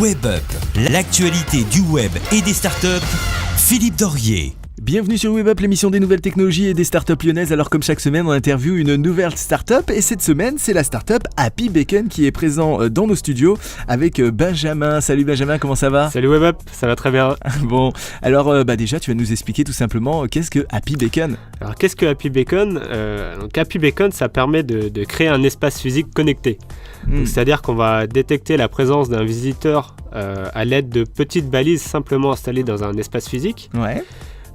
WebUp, l'actualité du web et des startups, Philippe Dorier. Bienvenue sur WebUp, l'émission des nouvelles technologies et des startups lyonnaises. Alors comme chaque semaine, on interviewe une nouvelle startup et cette semaine, c'est la startup Happy Bacon qui est présent dans nos studios avec Benjamin. Salut Benjamin, comment ça va ? Salut WebUp, ça va très bien. Bon, alors déjà, tu vas nous expliquer tout simplement qu'est-ce que Happy Bacon ? Alors qu'est-ce que Happy Bacon ? Donc Happy Bacon, ça permet de créer un espace physique connecté. Donc, c'est-à-dire qu'on va détecter la présence d'un visiteur à l'aide de petites balises simplement installées dans un espace physique. Ouais.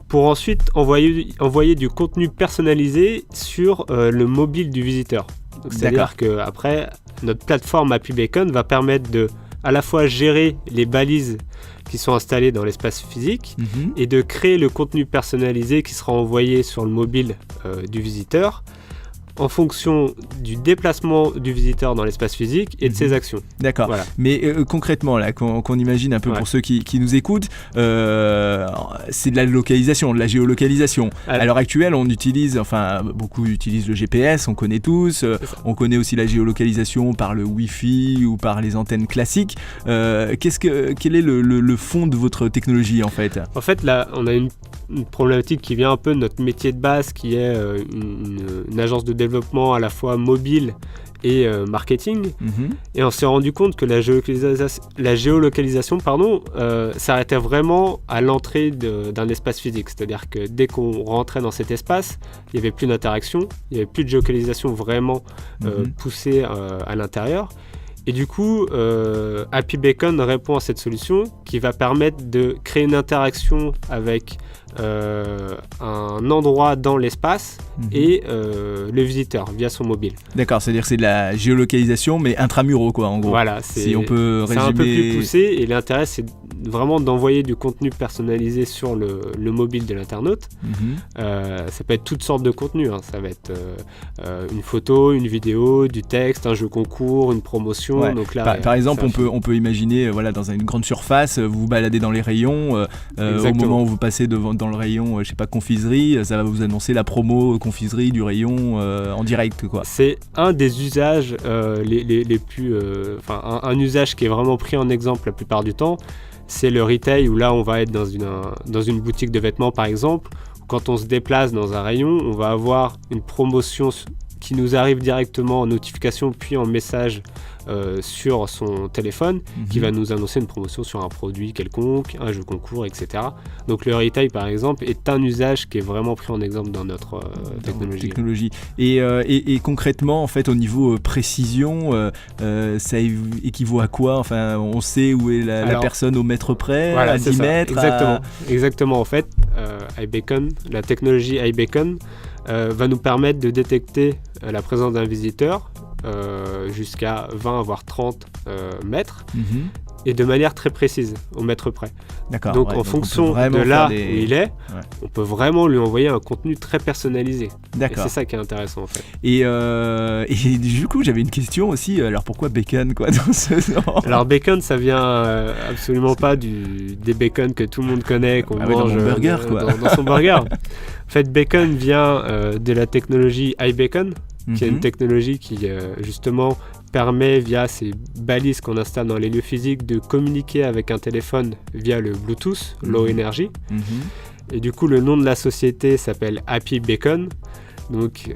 Pour ensuite envoyer du contenu personnalisé sur le mobile du visiteur. Donc, c'est-à-dire qu'après, notre plateforme Happy Bacon va permettre de à la fois gérer les balises qui sont installées dans l'espace physique et de créer le contenu personnalisé qui sera envoyé sur le mobile du visiteur en fonction du déplacement du visiteur dans l'espace physique et de ses actions. D'accord. Voilà. Mais concrètement, là, qu'on imagine un peu pour ceux qui nous écoutent, c'est de la localisation, de la géolocalisation. À l'heure actuelle, beaucoup utilisent le GPS, on connaît tous. On connaît aussi la géolocalisation par le Wi-Fi ou par les antennes classiques. Quel est le fond de votre technologie en fait ? En fait, là, on a une problématique qui vient un peu de notre métier de base, qui est une agence de développement à la fois mobile et marketing. Et on s'est rendu compte que la géolocalisation s'arrêtait vraiment à l'entrée d'un espace physique. C'est-à-dire que dès qu'on rentrait dans cet espace, il n'y avait plus d'interaction, il n'y avait plus de géolocalisation vraiment poussée à l'intérieur. Et du coup, Happy Bacon répond à cette solution qui va permettre de créer une interaction avec un endroit dans l'espace et le visiteur via son mobile. D'accord, c'est-à-dire que c'est de la géolocalisation mais intramuraux quoi en gros. Voilà, si on peut résumer... c'est un peu plus poussé et l'intérêt c'est vraiment d'envoyer du contenu personnalisé sur le mobile de l'internaute. Ça peut être toutes sortes de contenus, ça va être une photo, une vidéo, du texte, un jeu concours, une promotion. Ouais. Donc là, par exemple, on peut imaginer dans une grande surface, vous vous baladez dans les rayons, au moment où vous passez dans le rayon, confiserie, ça va vous annoncer la promo confiserie du rayon en direct quoi. C'est un des usages les plus, un usage qui est vraiment pris en exemple la plupart du temps. C'est le retail où là on va être dans une boutique de vêtements par exemple. Quand on se déplace dans un rayon, on va avoir une promotion qui nous arrive directement en notification puis en message sur son téléphone qui va nous annoncer une promotion sur un produit quelconque, un jeu concours, etc. Donc le retail par exemple est un usage qui est vraiment pris en exemple dans notre technologie. Et concrètement en fait au niveau précision, ça équivaut à quoi ? Enfin on sait où est la personne au mètre près, à 10 mètres. Exactement en fait iBacon, la technologie iBacon va nous permettre de détecter la présence d'un visiteur jusqu'à 20 voire 30 mètres et de manière très précise, au mètre près. D'accord, donc en fonction de là où il est, on peut vraiment lui envoyer un contenu très personnalisé. D'accord. Et c'est ça qui est intéressant en fait. Et du coup j'avais une question aussi, alors pourquoi bacon quoi dans ce genre ? Alors bacon ça vient absolument pas des bacon que tout le monde connaît, qu'on mange dans burger, dans son burger. En fait bacon vient de la technologie iBacon, qui est une technologie qui justement permet via ces balises qu'on installe dans les lieux physiques de communiquer avec un téléphone via le Bluetooth, Low Energy. Et du coup le nom de la société s'appelle Happy Bacon. Donc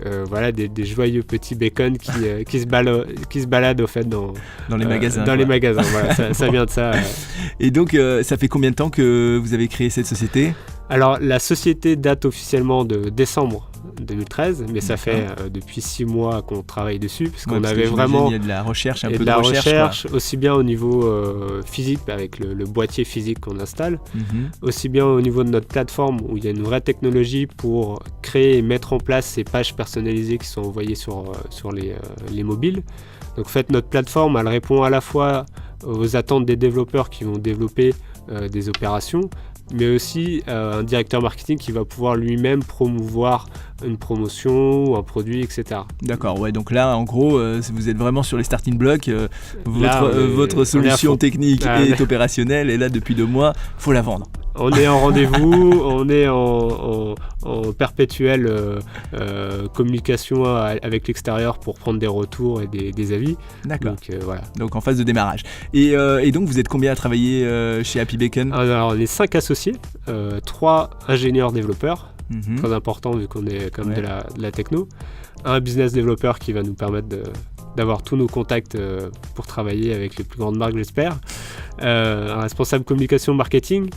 des joyeux petits bacon qui se baladent au fait dans les magasins. Dans les magasins, voilà, ça vient de ça. Et donc ça fait combien de temps que vous avez créé cette société ? Alors la société date officiellement de décembre 2013, mais ça fait depuis 6 mois qu'on travaille dessus, parce qu'on avait vraiment... Il y a de la recherche, de la recherche aussi bien au niveau physique, avec le boîtier physique qu'on installe, aussi bien au niveau de notre plateforme, où il y a une vraie technologie pour créer et mettre en place ces pages personnalisées qui sont envoyées sur les mobiles. Donc en fait, notre plateforme, elle répond à la fois aux attentes des développeurs qui vont développer des opérations, mais aussi un directeur marketing qui va pouvoir lui-même promouvoir une promotion ou un produit, etc. D'accord, ouais, donc là, en gros, vous êtes vraiment sur les starting blocks, votre solution technique est opérationnelle, et là, depuis 2 mois, il faut la vendre. On est en rendez-vous, on est en perpétuelle communication avec l'extérieur pour prendre des retours et des avis. D'accord. Donc, voilà. Donc en phase de démarrage. Et donc vous êtes combien à travailler chez Happy Bacon ? Alors on est 5 associés, 3 ingénieurs développeurs, très important vu qu'on est comme de la techno, un business développeur qui va nous permettre d'avoir tous nos contacts pour travailler avec les plus grandes marques, j'espère, un responsable communication marketing.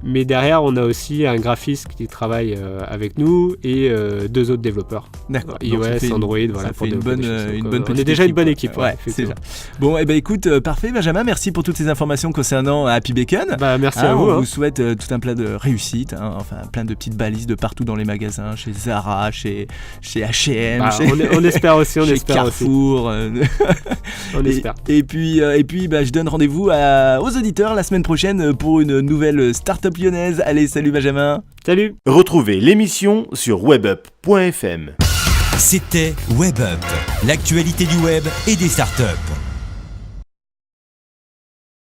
Mais derrière, on a aussi un graphiste qui travaille avec nous et 2 autres développeurs. D'accord. iOS, Android, voilà. Ça pour fait une bonne on est déjà une bonne équipe. Ouais, c'est ça. Bon, écoute, parfait, Benjamin, merci pour toutes ces informations concernant Happy Bacon. Merci à vous. On vous souhaite tout un plein de réussite, enfin plein de petites balises de partout dans les magasins, chez Zara, chez H&M, on espère aussi, chez Carrefour. On espère. Et puis, je donne rendez-vous aux auditeurs la semaine prochaine pour une nouvelle Startup lyonnaise. Allez, salut Benjamin. Salut. Retrouvez l'émission sur webup.fm. C'était WebUp, l'actualité du web et des startups.